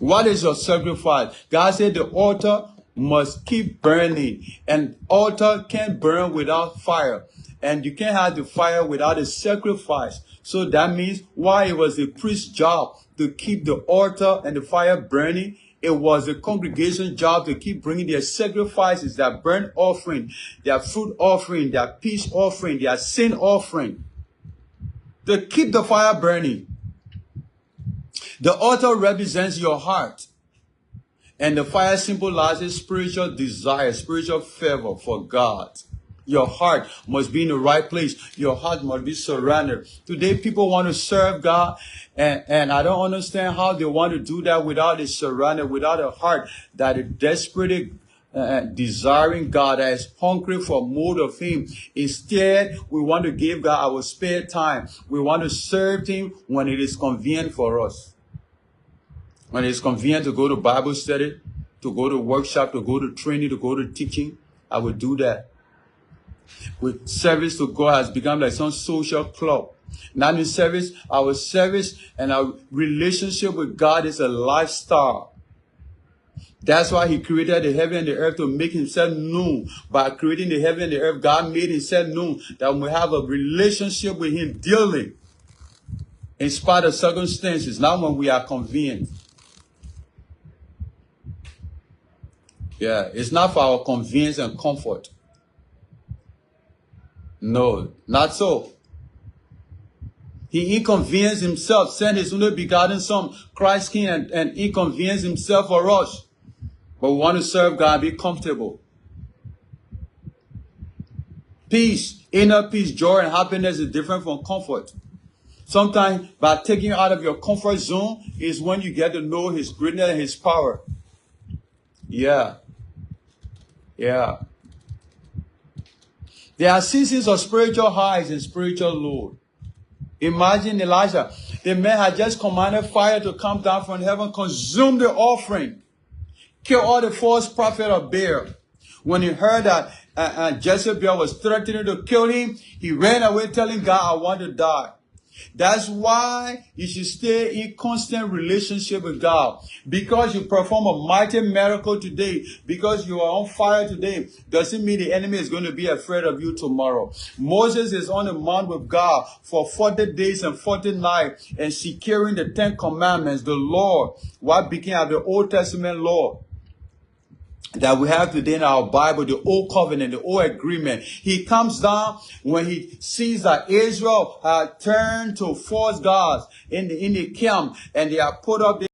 What is your sacrifice? God said the altar must keep burning. And altar can't burn without fire. And you can't have the fire without a sacrifice. So that means why it was the priest's job to keep the altar and the fire burning. It was the congregation's job to keep bringing their sacrifices, their burnt offering, their fruit offering, their peace offering, their sin offering. To keep the fire burning. The altar represents your heart. And the fire symbolizes spiritual desire, spiritual fervor for God. Your heart must be in the right place. Your heart must be surrendered. Today, people want to serve God, and I don't understand how they want to do that without a surrender, without a heart that is desperately desiring God, that is hungry for more of Him. Instead, we want to give God our spare time. We want to serve Him when it is convenient for us. When it's convenient to go to Bible study, to go to workshop, to go to training, to go to teaching, I will do that. With service to God has become like some social club. Not in service, our service and our relationship with God is a lifestyle. That's why He created the heaven and the earth to make Himself known. By creating the heaven and the earth, God made Himself known that we have a relationship with Him daily. In spite of circumstances, not when we are convenient. Yeah, it's not for our convenience and comfort. No, not so. He inconvenienced Himself, sent His only begotten Son, Christ King, and inconvenienced Himself for us. But we want to serve God, be comfortable. Peace, inner peace, joy, and happiness is different from comfort. Sometimes by taking you out of your comfort zone is when you get to know His greatness and His power. Yeah. Yeah. There are seasons of spiritual highs and spiritual lows. Imagine Elijah. The man had just commanded fire to come down from heaven, consume the offering, kill all the false prophets of Baal. When he heard that Jezebel was threatening to kill him, he ran away telling God, I want to die. That's why you should stay in constant relationship with God. Because you perform a mighty miracle today, because you are on fire today, doesn't mean the enemy is going to be afraid of you tomorrow. Moses is on the mount with God for 40 days and 40 nights and securing the 10 commandments, the law, what became of the Old Testament law that we have today in our Bible, the old covenant, the old agreement. He comes down when he sees that Israel turned to false gods in the camp, and they are put up there.